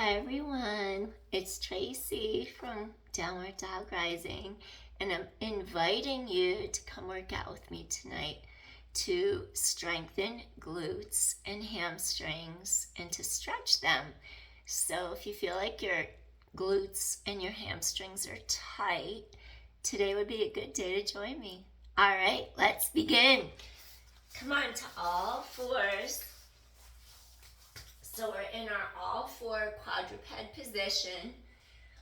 Hi everyone, it's Tracy from Downward Dog Rising, and I'm inviting you to come work out with me tonight to strengthen glutes and hamstrings and to stretch them. So if you feel like your glutes and your hamstrings are tight, today would be a good day to join me. All right, let's begin. Come on to all fours. So we're in our all four quadruped position.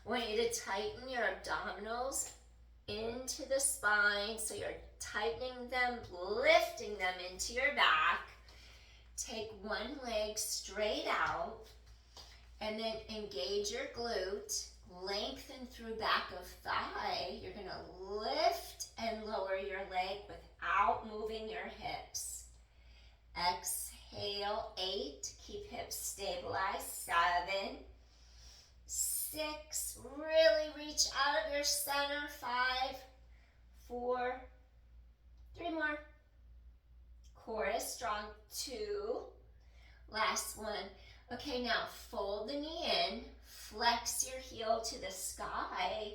I want you to tighten your abdominals into the spine. So you're tightening them, lifting them into your back. Take one leg straight out and then engage your glute. Lengthen through back of thigh. You're going to lift and lower your leg without moving your hips. Exhale, 8, keep hips stabilized, 7, 6, really reach out of your center, 5, 4, 3 more, core is strong, 2, last one. Okay, now fold the knee in, flex your heel to the sky,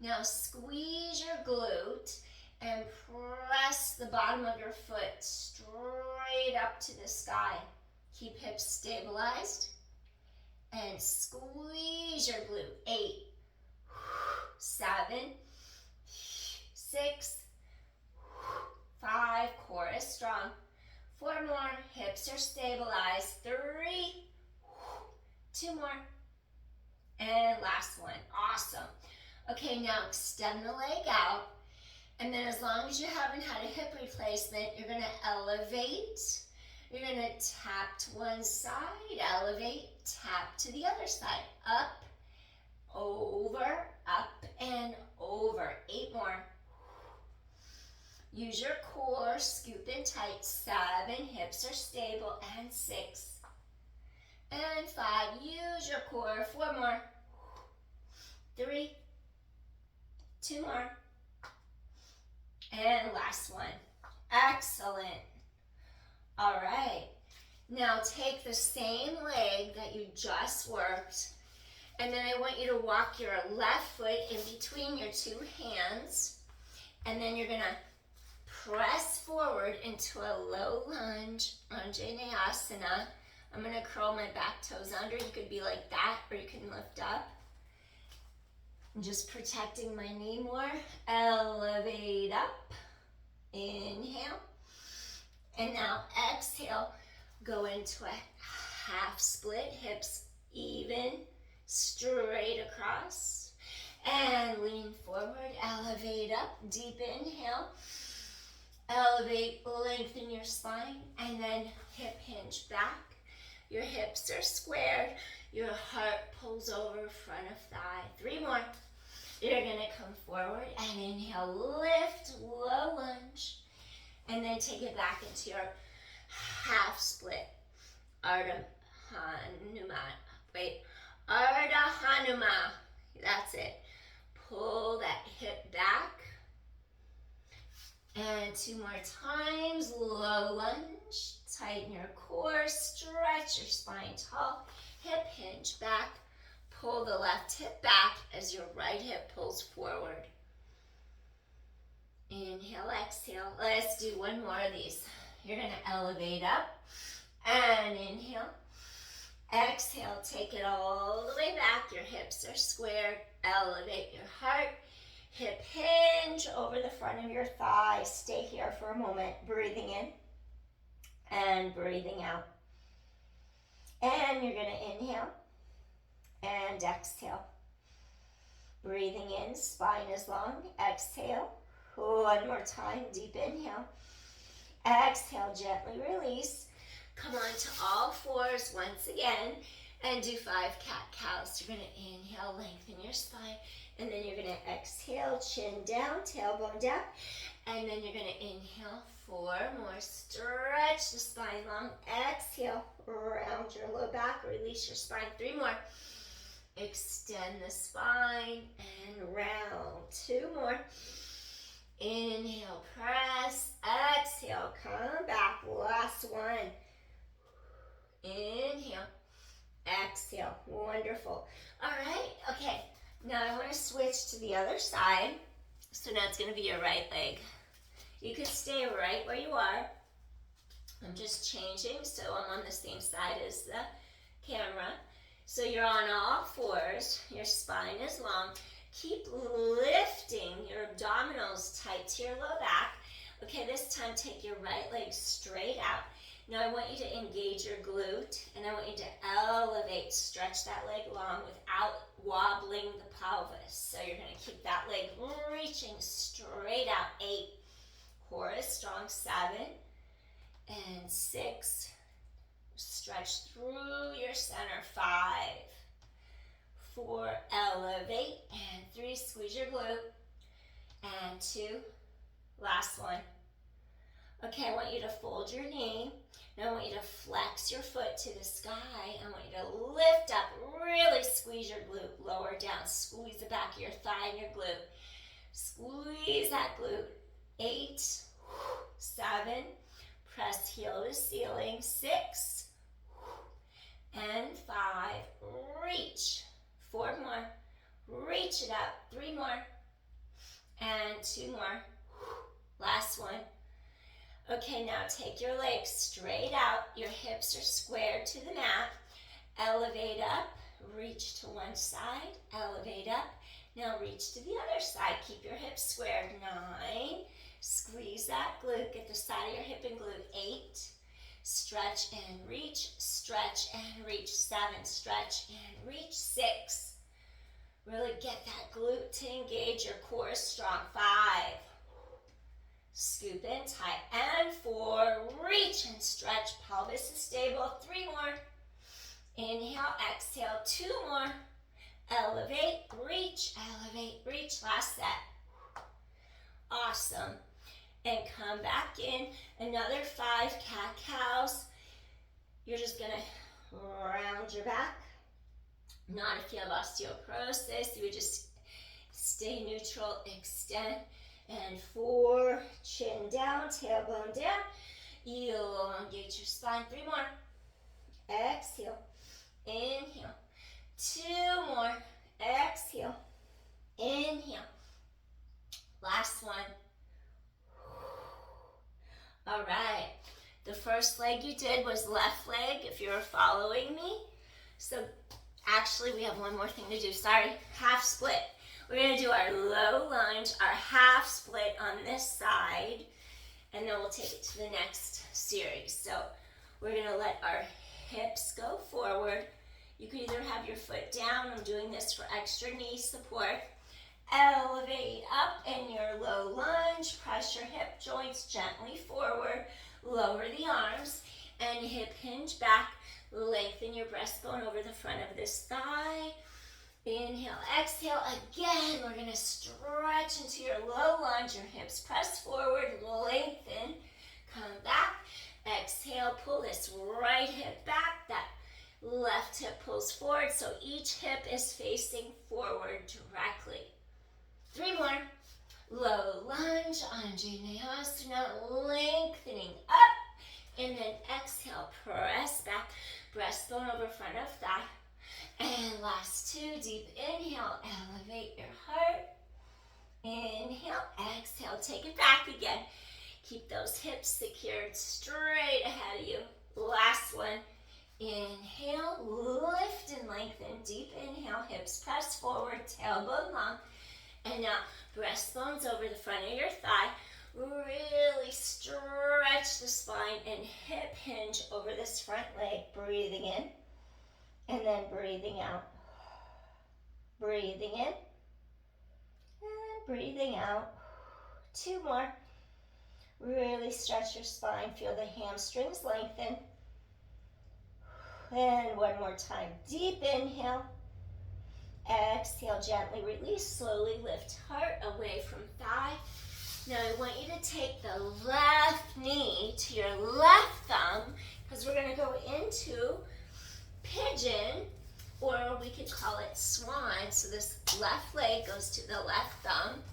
now squeeze your glute, and press the bottom of your foot straight up to the sky. Keep hips stabilized and squeeze your glute. 8, 7, 6, 5, core is strong. 4 more, hips are stabilized. 3, 2 more, and last one. Awesome. Okay, now extend the leg out. And then as long as you haven't had a hip replacement, you're going to elevate. You're going to tap to one side, elevate, tap to the other side. Up, over, up, and over. 8 more. Use your core, scoop in tight. 7, hips are stable, and 6. And 5, use your core. 4 more. 3, 2 more. And last one. Excellent. All right. Now take the same leg that you just worked, and then I want you to walk your left foot in between your 2 hands, and then you're going to press forward into a low lunge, Anjaneyasana. I'm going to curl my back toes under. You could be like that, or you can lift up. I'm just protecting my knee more. Elevate up. Inhale. And now exhale. Go into a half split. Hips even. Straight across. And lean forward. Elevate up. Deep inhale. Elevate. Lengthen your spine. And then hip hinge back. Your hips are squared. Your heart pulls over front of thigh. 3 more. You're going to come forward and inhale, lift, low lunge, and then take it back into your half split. Ardha Hanuma. Wait, Ardha Hanuma. That's it. Pull that hip back. And 2 more times, low lunge. Tighten your core, stretch your spine tall, hip hinge back. Pull the left hip back as your right hip pulls forward. Inhale, exhale. Let's do 1 more of these. You're going to elevate up and inhale. Exhale, take it all the way back. Your hips are squared. Elevate your heart. Hip hinge over the front of your thigh. Stay here for a moment. Breathing in and breathing out. And you're going to inhale and exhale. Breathing in, spine is long. Exhale. 1 more time, deep inhale. Exhale, gently release. Come on to all fours once again and do 5 cat-cows. You're going to inhale, lengthen your spine, and then you're going to exhale, chin down, tailbone down, and then you're going to inhale 4 more. Stretch the spine long. Exhale, round your low back, release your spine. 3 more. Extend the spine and round. 2 more. Inhale, press. Exhale, come back. Last one. Inhale. exhale. Wonderful. All right, okay. Now I want to switch to the other side. So now it's going to be your right leg. You could stay right where you are. I'm just changing so I'm on the same side as the camera. So you're on all fours. Your spine is long. Keep lifting your abdominals tight to your low back. Okay, this time take your right leg straight out. Now I want you to engage your glute, and I want you to elevate, stretch that leg long without wobbling the pelvis. So you're going to keep that leg reaching straight out. 8, core is strong. 7 and 6. Stretch through your center. 5, 4, elevate, and 3, squeeze your glute, and 2, last one. Okay, I want you to fold your knee. Now I want you to flex your foot to the sky. I want you to lift up, really squeeze your glute, lower down, squeeze the back of your thigh and your glute. Squeeze that glute. 8, 7, press heel to ceiling. 6, and 5, reach. 4 more, reach it up. 3 more, and 2 more. Last one. Okay, now take your legs straight out. Your hips are squared to the mat. Elevate up, reach to one side, elevate up. Now reach to the other side. Keep your hips squared. 9, squeeze that glute. Get the side of your hip and glute. 8, stretch and reach, stretch and reach. 7, stretch and reach. 6, really get that glute to engage. Your core is strong. 5, scoop in tight. And 4, reach and stretch. Pelvis is stable. 3 more. Inhale, exhale. 2 more. Elevate, reach, elevate, reach. Last set. Awesome. And come back in. Another 5 cat-cows. You're just going to round your back. Not if you have osteoporosis. You would just stay neutral, extend. And 4, chin down, tailbone down. Elongate your spine. 3 more. Exhale. Inhale. 2 more. Exhale. Inhale. Last one. All right. The first leg you did was left leg, if you're following me. So actually, we have one more thing to do. Sorry. Half split. We're going to do our low lunge, our half split on this side, and then we'll take it to the next series. So we're going to let our hips go forward. You can either have your foot down. I'm doing this for extra knee support. Elevate up in your low lunge. Press your hip joints gently forward. Lower the arms and hip hinge back. Lengthen your breastbone over the front of this thigh. Inhale, exhale. Again, we're going to stretch into your low lunge. Your hips press forward, lengthen. Come back. Exhale, pull this right hip back. That left hip pulls forward, so each hip is facing forward directly. 3 more. Low lunge, Anjaneyasana, lengthening up. And then exhale, press back. Breastbone over front of thigh. And last 2, deep inhale, elevate your heart. Inhale, exhale, take it back again. Keep those hips secured straight ahead of you. Last one. Inhale, lift and lengthen. Deep inhale, hips press forward, tailbone long. And now breastbones over the front of your thigh. Really stretch the spine and hip hinge over this front leg. Breathing in. And then breathing out. Breathing in. And breathing out. 2 more. Really stretch your spine. Feel the hamstrings lengthen. And 1 more time. Deep inhale. Exhale, gently release. Slowly lift heart away from thigh. Now I want you to take the left knee to your left thumb, because we're going to go into pigeon, or we could call it swan. So this left leg goes to the left thumb,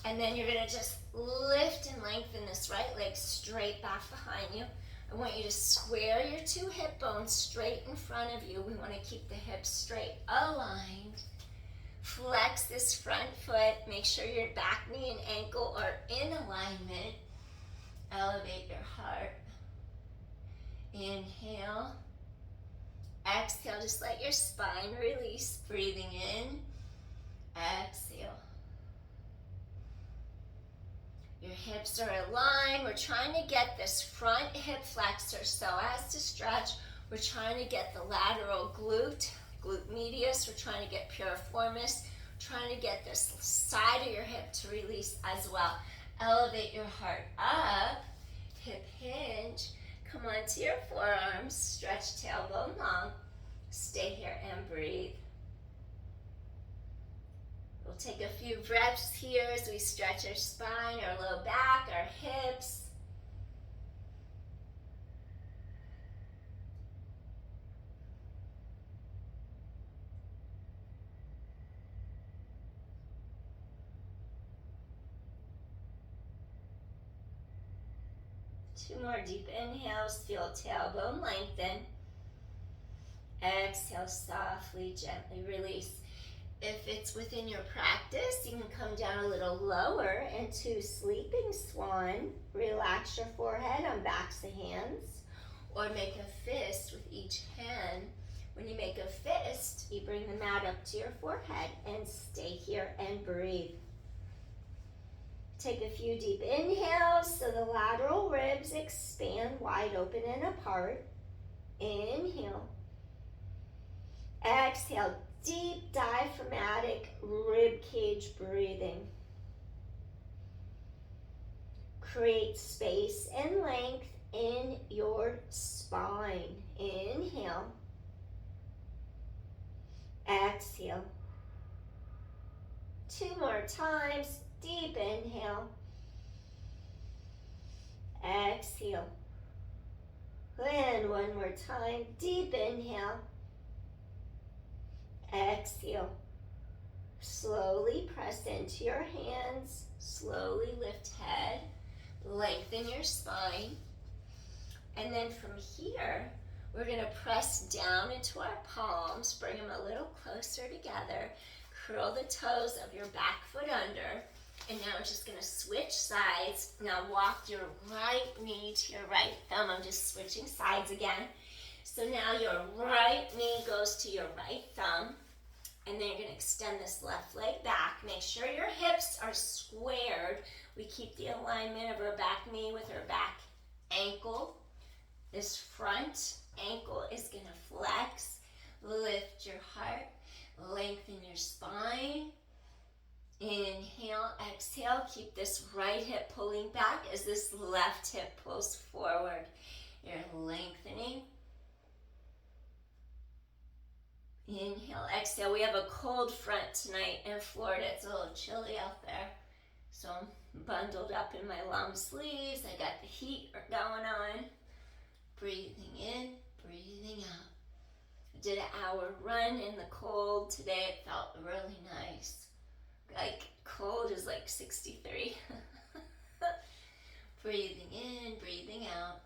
and then you're going to just lift and lengthen this right leg straight back behind you. I want you to square your two hip bones straight in front of you. We want to keep the hips straight, aligned. Flex this front foot. Make sure your back knee and ankle are in alignment. Elevate your heart. Inhale. Exhale, just let your spine release. Breathing in. Exhale. Your hips are aligned. We're trying to get this front hip flexor so as to stretch. We're trying to get the lateral glute medius. We're trying to get piriformis. We're trying to get this side of your hip to release as well. Elevate your heart up. Hip hinge. Come onto your forearms. Stretch tailbone long. Stay here and breathe. We'll take a few breaths here as we stretch our spine, our low back, our hips. Two more deep inhales. Feel tailbone lengthen. Exhale, softly, gently release. If it's within your practice, you can come down a little lower into sleeping swan. Relax your forehead on backs of hands, or make a fist with each hand. When you make a fist, you bring the mat up to your forehead and stay here and breathe. Take a few deep inhales so the lateral ribs expand wide open and apart. Inhale. Exhale, deep diaphragmatic rib cage breathing. Create space and length in your spine. Inhale. Exhale. Two more times. Deep inhale. Exhale. And one more time. Deep inhale. Exhale. Slowly press into your hands. Slowly lift head. Lengthen your spine. And then from here, we're going to press down into our palms. Bring them a little closer together. Curl the toes of your back foot under. And now we're just going to switch sides. Now walk your right knee to your right thumb. I'm just switching sides again. So now your right knee goes to your right thumb. And then you're going to extend this left leg back. Make sure your hips are squared. We keep the alignment of our back knee with our back ankle. This front ankle is going to flex. Lift your heart. Lengthen your spine. Inhale, exhale. Keep this right hip pulling back as this left hip pulls forward. You're lengthening. Inhale, exhale. We have a cold front tonight in Florida. It's a little chilly out there. So I'm bundled up in my long sleeves. I got the heat going on. Breathing in, breathing out. I did an hour run in the cold today. It felt really nice. Like cold is like 63. Breathing in, breathing out.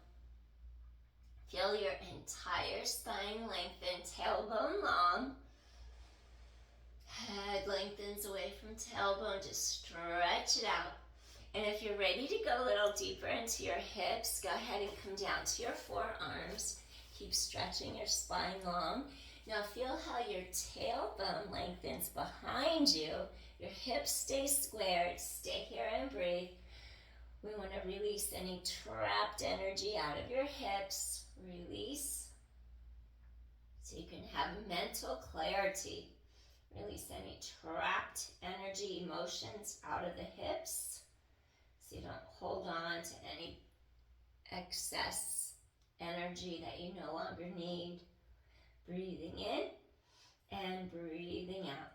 Feel your entire spine lengthen, tailbone long. Head lengthens away from tailbone, just stretch it out. And if you're ready to go a little deeper into your hips, go ahead and come down to your forearms. Keep stretching your spine long. Now feel how your tailbone lengthens behind you. Your hips stay squared. Stay here and breathe. We want to release any trapped energy out of your hips. Release so you can have mental clarity. Release any trapped energy, emotions out of the hips so you don't hold on to any excess energy that you no longer need. Breathing in and breathing out.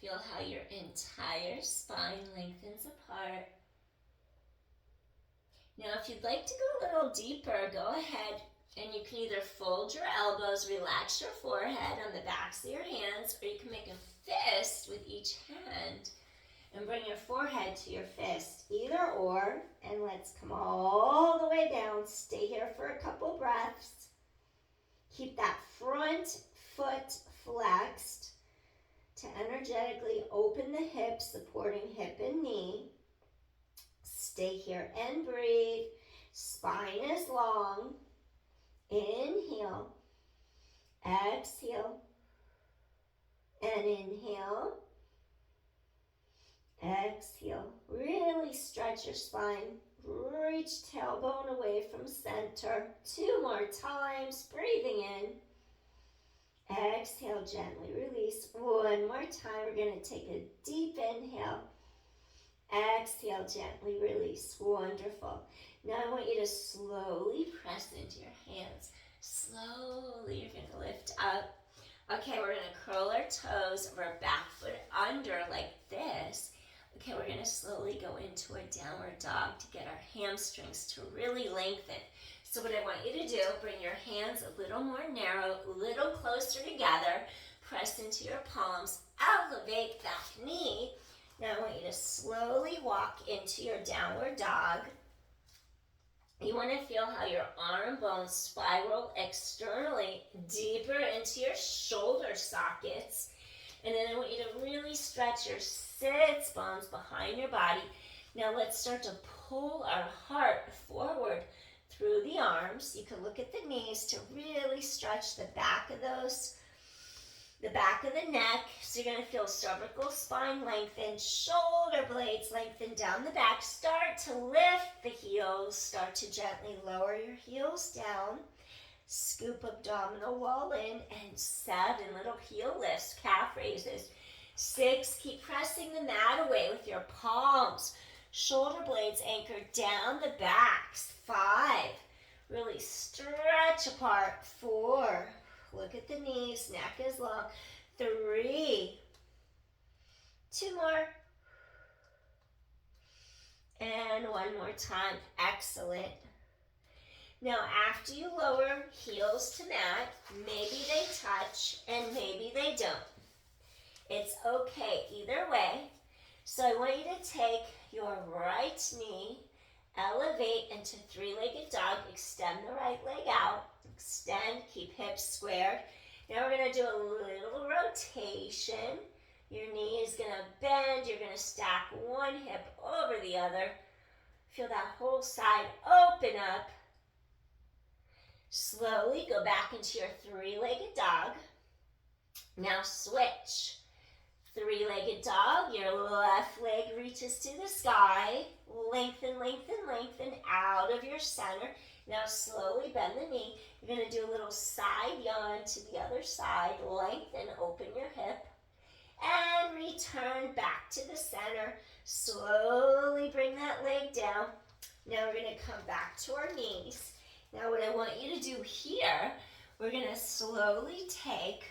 Feel how your entire spine lengthens apart. Now, if you'd like to go a little deeper, go ahead and you can either fold your elbows, relax your forehead on the backs of your hands, or you can make a fist with each hand and bring your forehead to your fist, either or, and let's come all the way down. Stay here for a couple breaths. Keep that front foot flexed to energetically open the hips, supporting hip and knee. Stay here and breathe. Spine is long. Inhale. Exhale. And inhale. Exhale. Really stretch your spine. Reach tailbone away from center. 2 more times. Breathing in. Exhale, gently release. 1 more time. We're going to take a deep inhale. Exhale, gently release. Wonderful. Now I want you to slowly press into your hands. Slowly, you're going to lift up. Okay, we're going to curl our toes of our back foot under like this. Okay, we're going to slowly go into a downward dog to get our hamstrings to really lengthen. So what I want you to do, bring your hands a little more narrow, a little closer together. Press into your palms. Elevate that knee. Now I want you to slowly walk into your downward dog. You want to feel how your arm bones spiral externally deeper into your shoulder sockets. And then I want you to really stretch your sits bones behind your body. Now let's start to pull our heart forward through the arms. You can look at the knees to really stretch the back of the neck. So you're going to feel cervical spine lengthen, shoulder blades lengthen down the back. Start to lift the heels. Start to gently lower your heels down. Scoop abdominal wall in, and 7 little heel lifts, calf raises. 6, keep pressing the mat away with your palms. Shoulder blades anchored down the backs. 5, really stretch apart. 4, look at the knees, neck is long. 3, 2 more. And 1 more time. Excellent. Now, after you lower heels to mat, maybe they touch and maybe they don't. It's okay either way. So I want you to take your right knee, elevate into 3-legged dog, extend the right leg out, extend, keep hips squared. Now we're going to do a little rotation. Your knee is going to bend. You're going to stack one hip over the other. Feel that whole side open up. Slowly go back into your 3-legged dog. Now switch. 3-legged dog, your left leg reaches to the sky. Lengthen, lengthen, lengthen out of your center. Now slowly bend the knee. You're going to do a little side yawn to the other side. Lengthen, open your hip. And return back to the center. Slowly bring that leg down. Now we're going to come back to our knees. Now what I want you to do here, we're going to slowly take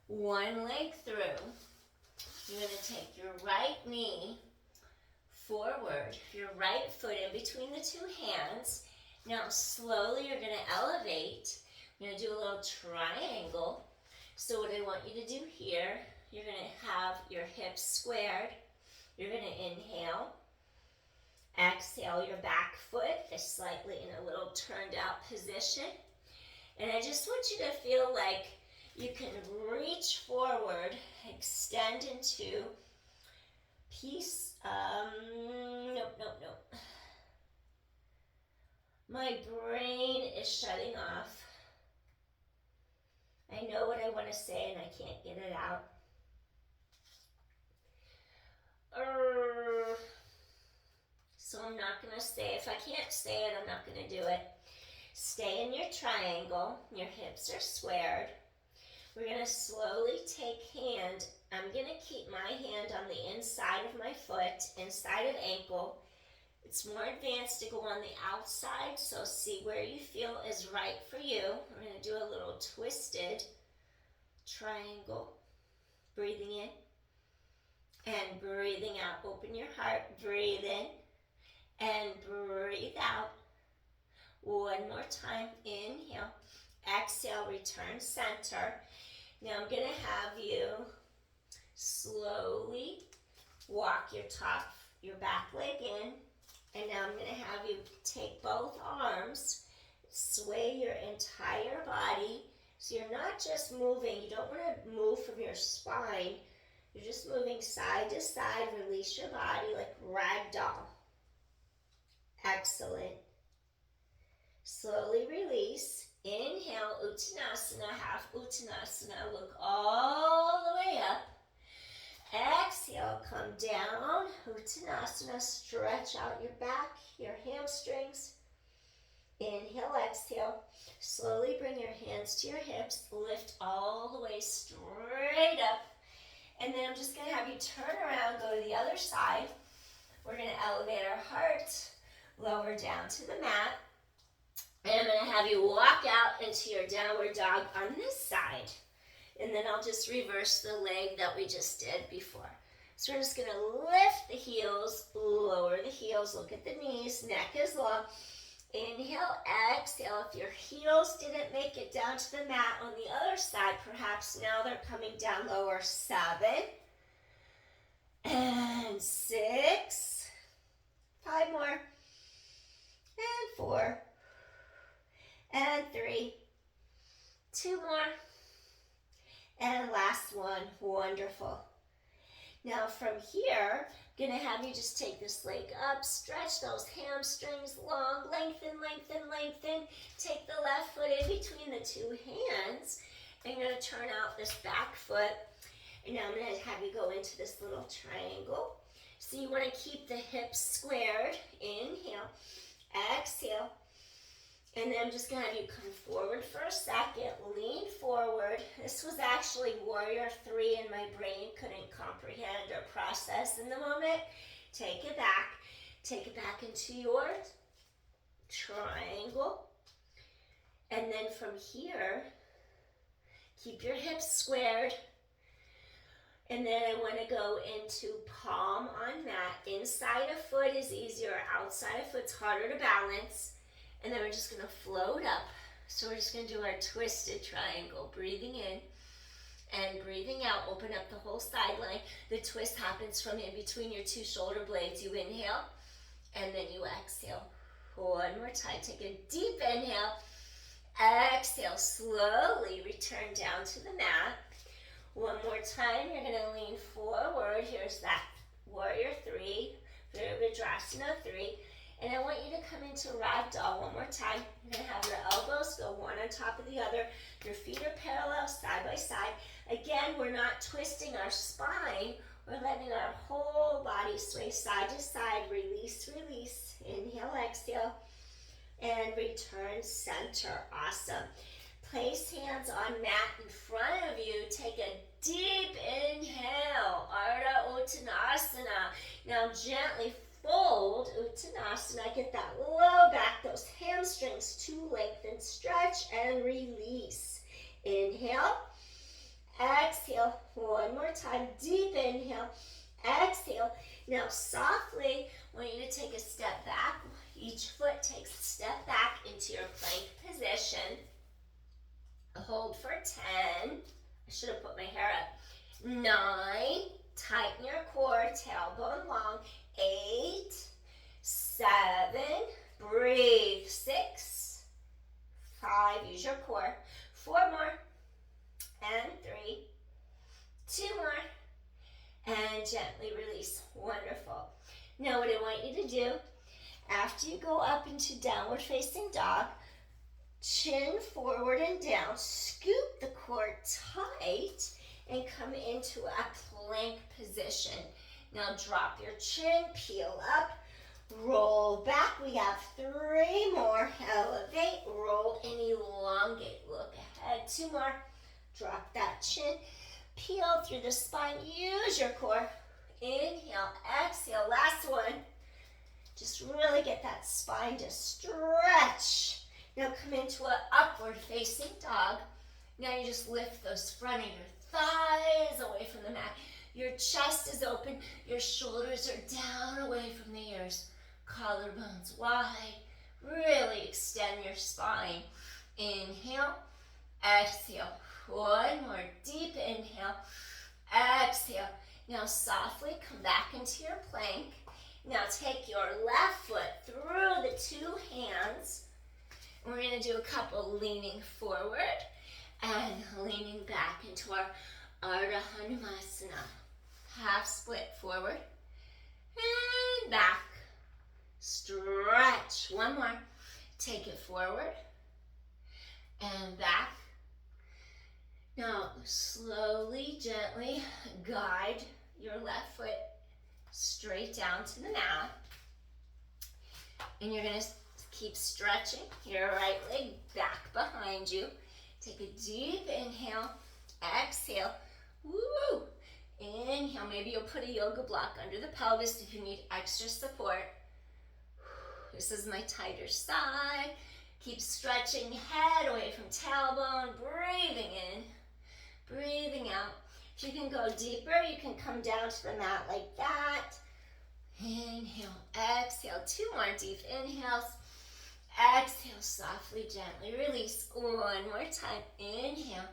one leg through. You're going to take your right knee forward, your right foot in between the 2 hands. Now slowly you're going to elevate. You're going to do a little triangle. So what I want you to do here, you're going to have your hips squared. You're going to inhale. Exhale your back foot is slightly in a little turned out position. And I just want you to feel like you can reach forward, extend into peace. Nope. My brain is shutting off. I know what I want to say and I can't get it out. So I'm not going to say, if I can't say it, I'm not going to do it. Stay in your triangle. Your hips are squared. We're going to slowly take hand. I'm going to keep my hand on the inside of my foot, inside of ankle. It's more advanced to go on the outside, so see where you feel is right for you. We're going to do a little twisted triangle. Breathing in and breathing out. Open your heart. Breathe in. And breathe out. One more time. Inhale. Exhale. Return center. Now I'm going to have you slowly Walk your back leg in. And now I'm going to have you take both arms, sway your entire body. So you're not just moving. You don't want to move from your spine. You're just moving side to side. Release your body like ragdoll. Excellent. Slowly release. Inhale, Uttanasana, half Uttanasana. Look all the way up. Exhale, come down. Uttanasana, stretch out your back, your hamstrings. Inhale, exhale. Slowly bring your hands to your hips. Lift all the way straight up. And then I'm just going to have you turn around, go to the other side. We're going to elevate our heart, lower down to the mat. And I'm going to have you walk out into your downward dog on this side. And then I'll just reverse the leg that we just did before. So we're just going to lift the heels, lower the heels, look at the knees, neck is long. Inhale, exhale. If your heels didn't make it down to the mat on the other side, perhaps now they're coming down lower. 7 and 6. 5 more. And 4. And 3. 2 more. And last one. Wonderful. Now from here, I'm going to have you just take this leg up, stretch those hamstrings long, lengthen, lengthen, lengthen. Take the left foot in between the two hands. And you're going to turn out this back foot. And now I'm going to have you go into this little triangle. So you want to keep the hips squared. Inhale, exhale. And then I'm just going to have you come forward for a second, lean forward. This was actually warrior 3 and my brain couldn't comprehend or process in the moment. Take it back into your triangle. And then from here, keep your hips squared. And then I want to go into palm on mat. Inside a foot is easier, outside a foot's harder to balance. And then we're just going to float up. So we're just going to do our twisted triangle. Breathing in and breathing out. Open up the whole sideline. The twist happens from in between your two shoulder blades. You inhale and then you exhale. One more time. Take a deep inhale. Exhale. Slowly return down to the mat. One more time. You're going to lean forward. Here's that warrior 3. Virabhadrasana 3. And I want you to come into ragdoll one more time. You're going to have your elbows go one on top of the other. Your feet are parallel side by side. Again, we're not twisting our spine. We're letting our whole body sway side to side. Release, release. Inhale, exhale. And return center. Awesome. Place hands on mat in front of you. Take a deep inhale. Ardha Uttanasana. Now gently fold Uttanasana. Get that low back, those hamstrings to lengthen, stretch, and release. Inhale, exhale. One more time. Deep inhale, exhale. Now softly, I want you to take a step back. Each foot takes a step back into your plank position. Hold for 10. I should have put my hair up. 9. Tighten your core, tailbone long. 8, 7, breathe. 6, 5, use your core. 4 more, and 3, 2 more, and gently release. Wonderful. Now what I want you to do, after you go up into downward facing dog, chin forward and down, scoop the core tight, and come into a plank position. Now drop your chin, peel up, roll back. We have 3 more. Elevate, roll, and elongate. Look ahead. 2 more. Drop that chin, peel through the spine. Use your core. Inhale, exhale. Last one. Just really get that spine to stretch. Now come into an upward facing dog. Now you just lift those front of your thighs away from the mat. Your chest is open. Your shoulders are down away from the ears. Collarbones wide. Really extend your spine. Inhale, exhale. One more deep inhale, exhale. Now softly come back into your plank. Now take your left foot through the two hands. We're going to do a couple leaning forward and leaning back into our Ardha Hanumasana. Half split forward and back. Stretch. One more. Take it forward and back. Now slowly, gently guide your left foot straight down to the mat. And you're going to keep stretching your right leg back behind you. Take a deep inhale. Exhale. Woo! Inhale. Maybe you'll put a yoga block under the pelvis if you need extra support. This is my tighter side. Keep stretching head away from tailbone. Breathing in. Breathing out. If you can go deeper, you can come down to the mat like that. Inhale, exhale. Two more deep inhales. Exhale, softly, gently release. One more time. Inhale.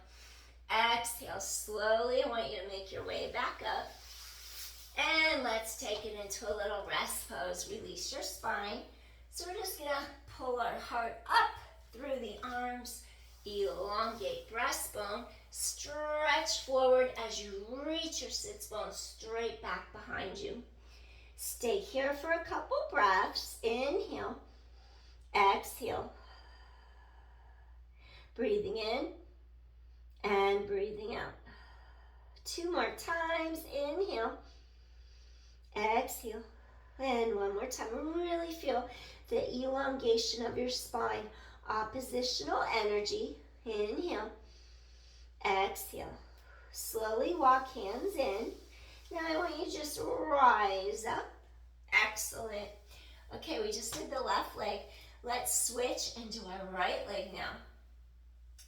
Exhale, slowly. I want you to make your way back up. And let's take it into a little rest pose. Release your spine. So we're just going to pull our heart up through the arms. Elongate breastbone. Stretch forward as you reach your sits bone straight back behind you. Stay here for a couple breaths. Inhale. Exhale. Breathing in and breathing out. Two more times. Inhale. Exhale. And one more time. Really feel the elongation of your spine. Oppositional energy. Inhale. Exhale. Slowly walk hands in. Now I want you to just rise up. Excellent. Okay, we just did the left leg. Let's switch and do our right leg now.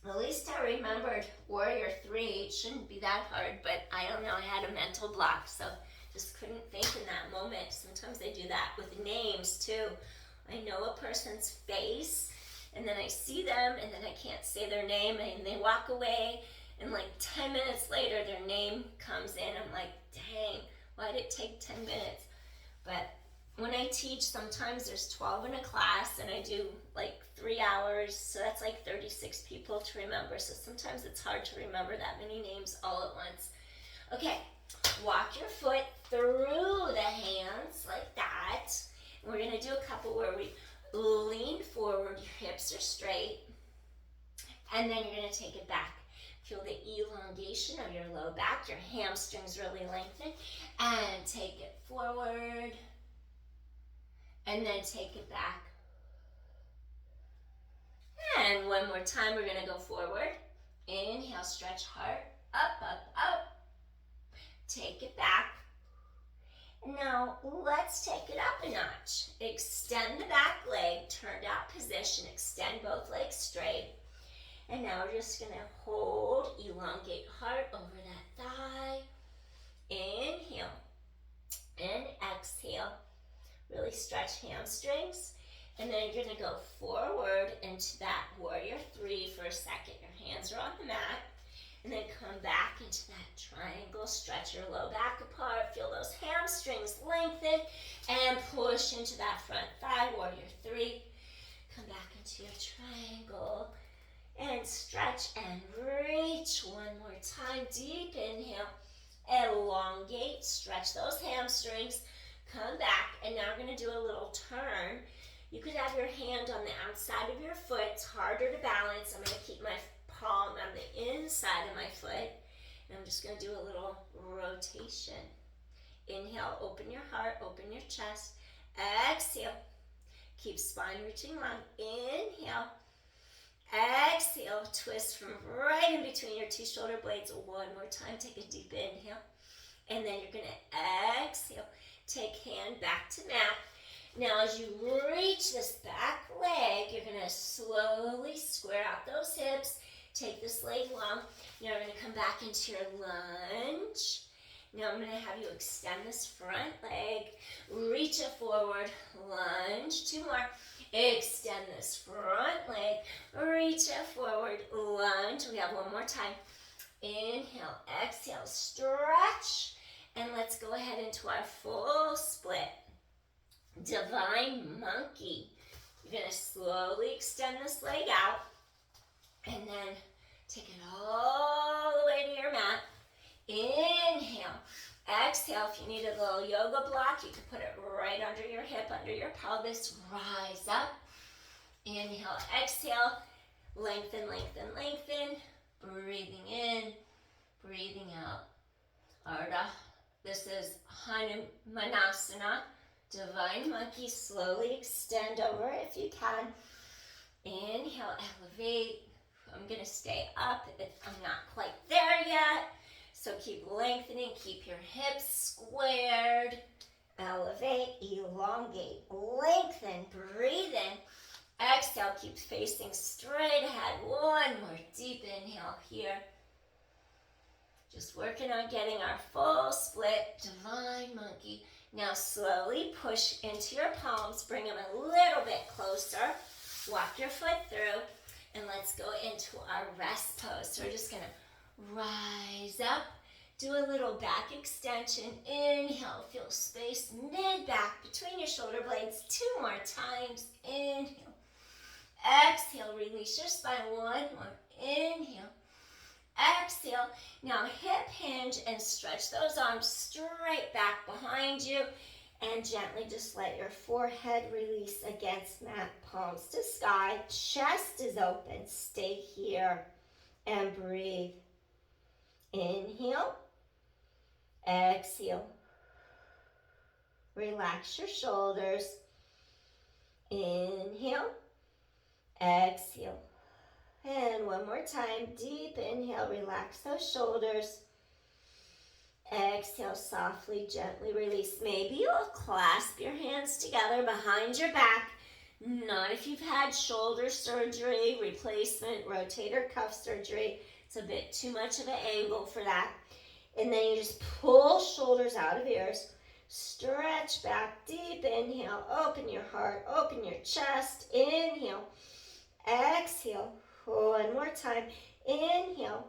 At least I remembered Warrior 3. It shouldn't be that hard, but I don't know. I had a mental block, so just couldn't think in that moment. Sometimes I do that with names too. I know a person's face, and then I see them, and then I can't say their name, and they walk away, and like 10 minutes later, their name comes in. I'm like, dang, why did it take 10 minutes? But when I teach, sometimes there's 12 in a class, and I do like 3 hours, so that's like 36 people to remember. So sometimes it's hard to remember that many names all at once. Okay, walk your foot through the hands like that. And we're gonna do a couple where we lean forward, your hips are straight, and then you're gonna take it back. Feel the elongation of your low back, your hamstrings really lengthen, and take it forward, and then take it back. And one more time, we're gonna go forward. Inhale, stretch heart, up, up, up. Take it back. Now, let's take it up a notch. Extend the back leg, turned out position, extend both legs straight. And now we're just gonna hold, elongate heart over that thigh. Inhale and exhale. Really stretch hamstrings. And then you're gonna go forward into that Warrior 3 for a second. Your hands are on the mat. And then come back into that triangle. Stretch your low back apart. Feel those hamstrings lengthen. And push into that front thigh, Warrior 3. Come back into your triangle. And stretch and reach. One more time. Deep inhale. Elongate. Stretch those hamstrings. Come back. And now we're going to do a little turn. You could have your hand on the outside of your foot. It's harder to balance. I'm going to keep my palm on the inside of my foot. And I'm just going to do a little rotation. Inhale. Open your heart. Open your chest. Exhale. Keep spine reaching long. Inhale. Exhale, twist from right in between your two shoulder blades. One more time, take a deep inhale. And then you're gonna exhale. Take hand back to mat. Now as you reach this back leg, you're gonna slowly square out those hips. Take this leg long. Now we're gonna come back into your lunge. Now I'm gonna have you extend this front leg. Reach it forward, lunge. Two more. Extend this front leg, reach it forward, lunge. We have one more time. Inhale, exhale, stretch, And let's go ahead into our full split. Divine monkey. You're going to slowly extend this leg out and then take it all the way to your mat. Inhale. Exhale. If you need a little yoga block, you can put it right under your hip, under your pelvis. Rise up. Inhale. Exhale. Lengthen, lengthen, lengthen. Breathing in, breathing out. Ardha. This is Hanumanasana. Divine monkey. Slowly extend over if you can. Inhale, elevate. I'm going to stay up if I'm not quite there yet. So keep lengthening. Keep your hips squared. Elevate, elongate, lengthen, breathe in. Exhale, keep facing straight ahead. One more deep inhale here. Just working on getting our full split. Divine monkey. Now slowly push into your palms. Bring them a little bit closer. Walk your foot through. And let's go into our rest pose. So we're just going to rise up. Do a little back extension. Inhale. Feel space mid-back between your shoulder blades. 2 more times. Inhale. Exhale. Release your spine. 1 more. Inhale. Exhale. Now hip hinge and stretch those arms straight back behind you. And gently just let your forehead release against mat, palms to sky. Chest is open. Stay here and breathe. Inhale. Exhale. Relax your shoulders. Inhale. Exhale. And one more time. Deep inhale. Relax those shoulders. Exhale, softly, gently release. Maybe you'll clasp your hands together behind your back. Not if you've had shoulder surgery, replacement, rotator cuff surgery. It's a bit too much of an angle for that. And then you just pull shoulders out of ears. Stretch back, deep inhale. Open your heart, open your chest. Inhale. Exhale. One more time. Inhale.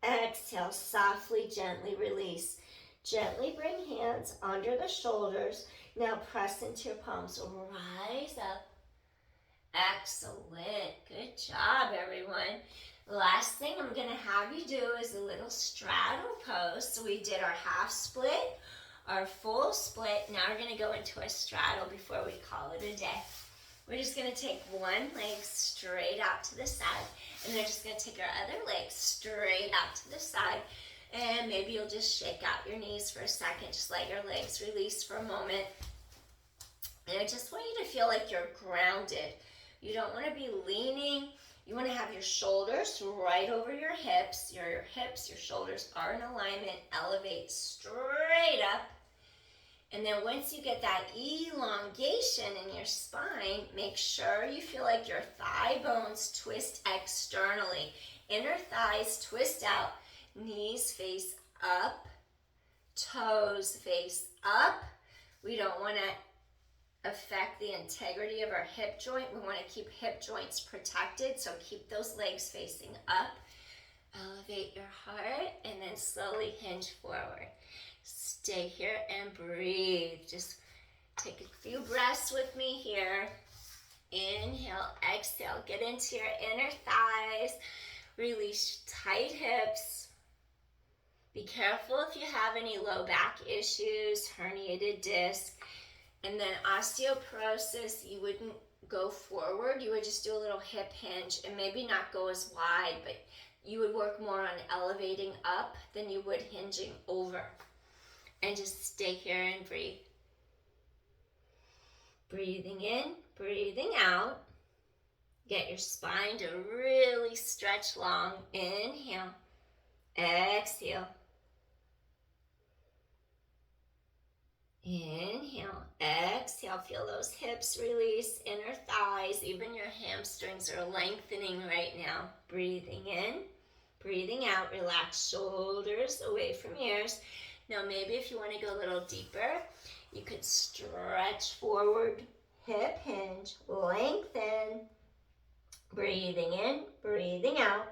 Exhale, softly, gently release. Gently bring hands under the shoulders. Now press into your palms. Rise up. Excellent. Good job, everyone. Last thing I'm going to have you do is a little straddle pose. So we did our half split, our full split. Now we're going to go into a straddle before we call it a day. We're just going to take one leg straight out to the side. And we're just going to take our other leg straight out to the side. And maybe you'll just shake out your knees for a second. Just let your legs release for a moment. And I just want you to feel like you're grounded. You don't want to be leaning. You want to have your shoulders right over your hips. Your hips, your shoulders are in alignment. Elevate straight up. And then once you get that elongation in your spine, make sure you feel like your thigh bones twist externally. Inner thighs twist out, knees face up, toes face up. We don't want to affect the integrity of our hip joint. We want to keep hip joints protected, so keep those legs facing up. Elevate your heart and then slowly hinge forward. Stay here and breathe. Just take a few breaths with me here. Inhale, exhale. Get into your inner thighs. Release tight hips. Be careful if you have any low back issues, herniated disc. And then osteoporosis, you wouldn't go forward. You would just do a little hip hinge and maybe not go as wide, but you would work more on elevating up than you would hinging over. And just stay here and breathe. Breathing in, breathing out. Get your spine to really stretch long. Inhale, exhale. Inhale, exhale. Feel those hips release, inner thighs, even your hamstrings are lengthening right now. Breathing in, breathing out. Relax shoulders away from ears. Now maybe if you want to go a little deeper, you could stretch forward, hip hinge, lengthen. Breathing in, breathing out.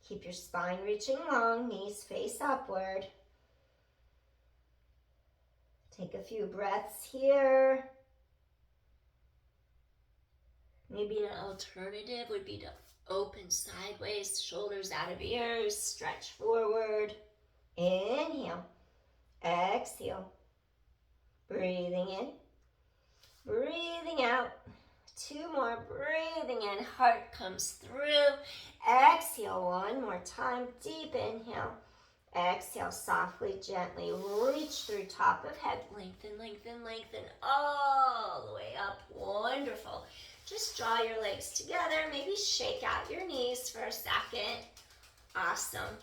Keep your spine reaching long, knees face upward. Take a few breaths here. Maybe an alternative would be to open sideways, shoulders out of ears, stretch forward. Inhale, exhale. Breathing in, breathing out. Two more, breathing in, heart comes through. Exhale one more time, deep inhale. Exhale, softly, gently reach through top of head. Lengthen, lengthen, lengthen all the way up. Wonderful. Just draw your legs together. Maybe shake out your knees for a second. Awesome.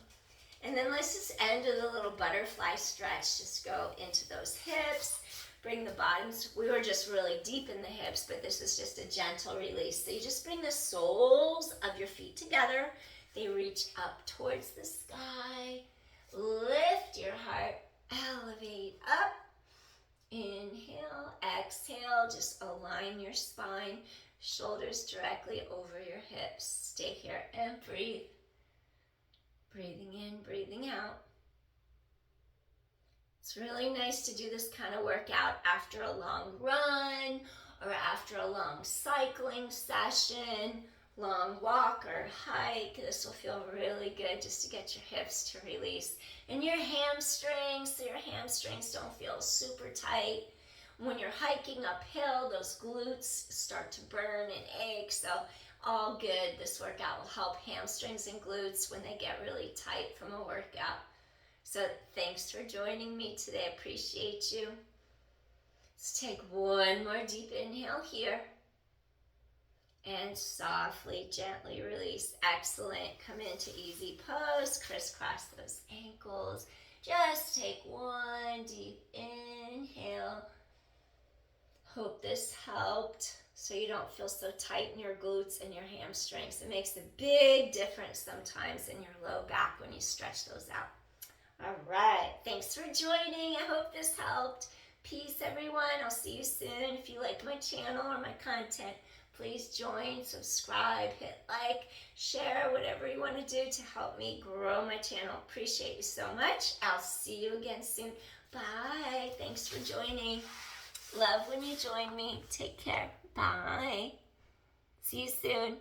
And then let's just end with a little butterfly stretch. Just go into those hips. Bring the bottoms. We were just really deep in the hips, but this is just a gentle release. So you just bring the soles of your feet together. They reach up towards the sky. Lift your heart, elevate up. Inhale, exhale, just align your spine, shoulders directly over your hips. Stay here and breathe. Breathing in, breathing out. It's really nice to do this kind of workout after a long run or after a long cycling session, long walk or hike. This will feel really good just to get your hips to release. And your hamstrings, so your hamstrings don't feel super tight. When you're hiking uphill, those glutes start to burn and ache, so all good. This workout will help hamstrings and glutes when they get really tight from a workout. So thanks for joining me today. I appreciate you. Let's take one more deep inhale here. And softly, gently release. Excellent. Come into easy pose. Crisscross those ankles. Just take one deep inhale. Hope this helped so you don't feel so tight in your glutes and your hamstrings. It makes a big difference sometimes in your low back when you stretch those out. All right. Thanks for joining. I hope this helped. Peace, everyone. I'll see you soon. If you like my channel or my content, please join, subscribe, hit like, share, whatever you want to do to help me grow my channel. Appreciate you so much. I'll see you again soon. Bye. Thanks for joining. Love when you join me. Take care. Bye. See you soon.